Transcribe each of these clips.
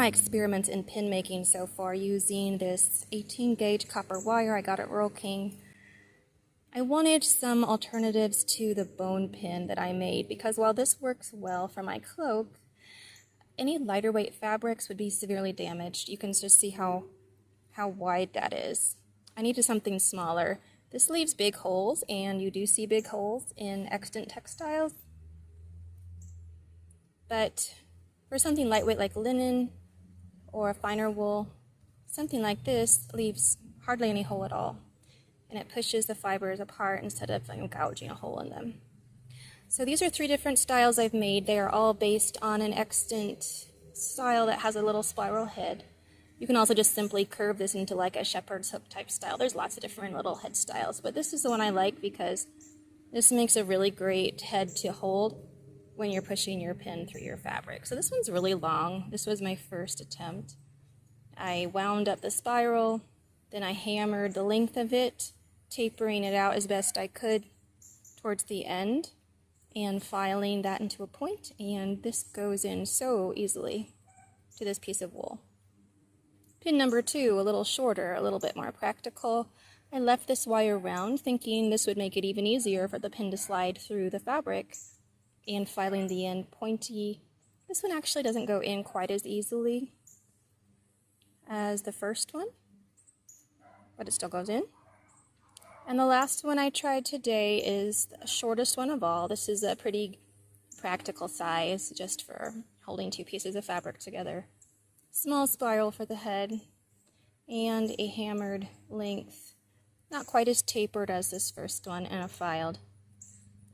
my experiments in pin making so far using this 18 gauge copper wire I got at Rural King. I wanted some alternatives to the bone pin that I made because while this works well for my cloak, any lighter weight fabrics would be severely damaged. You can just see how wide that is. I needed something smaller. This leaves big holes, and you do see big holes in extant textiles. But for something lightweight like linen or a finer wool, something like this leaves hardly any hole at all. And it pushes the fibers apart instead of gouging a hole in them. So these are 3 different styles I've made. They are all based on an extant style that has a little spiral head. You can also just simply curve this into like a shepherd's hook type style. There's lots of different little head styles, but this is the one I like because this makes a really great head to hold when you're pushing your pin through your fabric. So this one's really long. This was my first attempt. I wound up the spiral, then I hammered the length of it, tapering it out as best I could towards the end and filing that into a point, and this goes in so easily to this piece of wool. Pin number 2, a little shorter, a little bit more practical. I left this wire round thinking this would make it even easier for the pin to slide through the fabric, and filing the end pointy. This one actually doesn't go in quite as easily as the first one, but it still goes in. And the last one I tried today is the shortest one of all. This is a pretty practical size just for holding 2 pieces of fabric together. Small spiral for the head and a hammered length, not quite as tapered as this first one, and a filed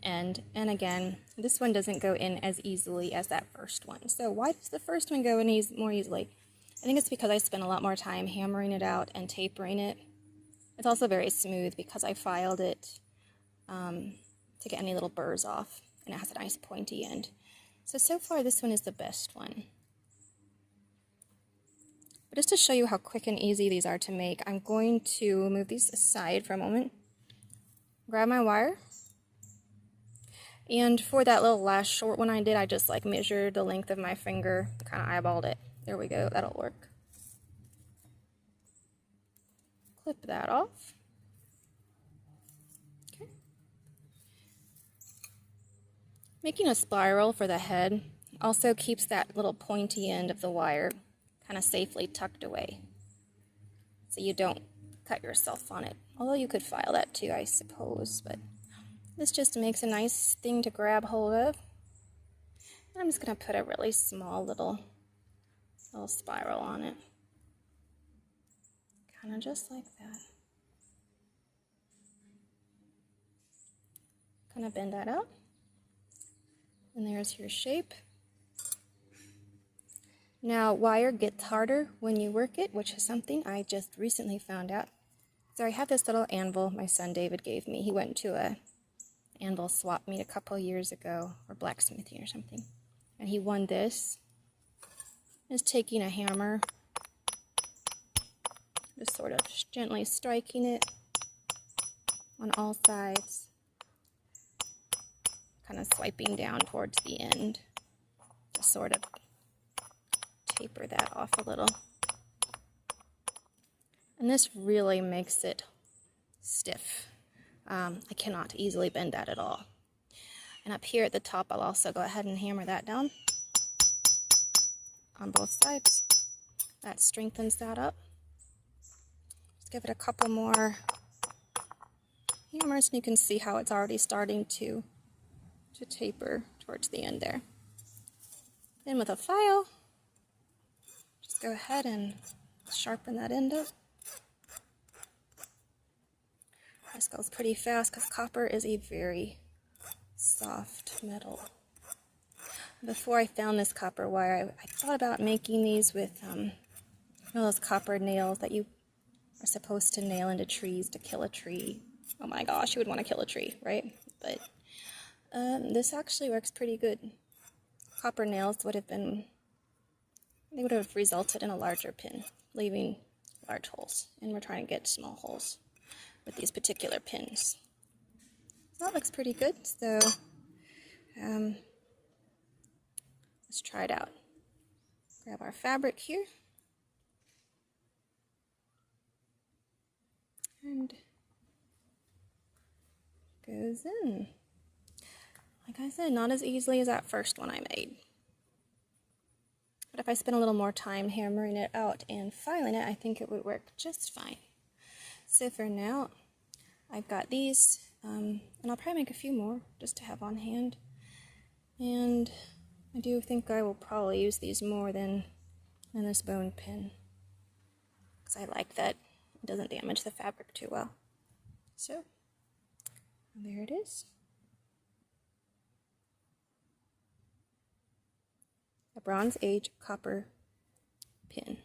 end. And again, this one doesn't go in as easily as that first one. So why does the first one go in more easily? I think it's because I spent a lot more time hammering it out and tapering it. It's also very smooth because I filed it to get any little burrs off, and it has a nice pointy end. So far this one is the best one. But just to show you how quick and easy these are to make, I'm going to move these aside for a moment, grab my wire, and for that little last short one I did, I just measured the length of my finger, kind of eyeballed it. There we go, that'll work. Clip that off. Okay. Making a spiral for the head also keeps that little pointy end of the wire kind of safely tucked away, so you don't cut yourself on it. Although you could file that too, I suppose, but this just makes a nice thing to grab hold of. And I'm just going to put a really small little spiral on it. Kind of just like that. Kind of bend that out. And there's your shape. Now, wire gets harder when you work it, which is something I just recently found out. So I have this little anvil my son David gave me. He went to a anvil swap meet a couple years ago, or blacksmithing or something. And he won this. Just taking a hammer, just sort of gently striking it on all sides, kind of swiping down towards the end to sort of taper that off a little. And this really makes it stiff. I cannot easily bend that at all. And up here at the top, I'll also go ahead and hammer that down on both sides. That strengthens that up. Just give it a couple more hammers, and you can see how it's already starting to taper towards the end there. Then with a file, just go ahead and sharpen that end up. This goes pretty fast because copper is a very soft metal. Before I found this copper wire, I thought about making these with those copper nails that you are supposed to nail into trees to kill a tree. Oh my gosh, you would want to kill a tree, right? But this actually works pretty good. Copper nails would have resulted in a larger pin, leaving large holes. And we're trying to get small holes with these particular pins. So that looks pretty good. So let's try it out. Grab our fabric here. And goes in. Like I said, not as easily as that first one I made. But if I spent a little more time hammering it out and filing it, I think it would work just fine. So for now, I've got these, and I'll probably make a few more just to have on hand. And I do think I will probably use these more than this bone pin, because I like that it doesn't damage the fabric too well. So there it is. A Bronze Age copper pin.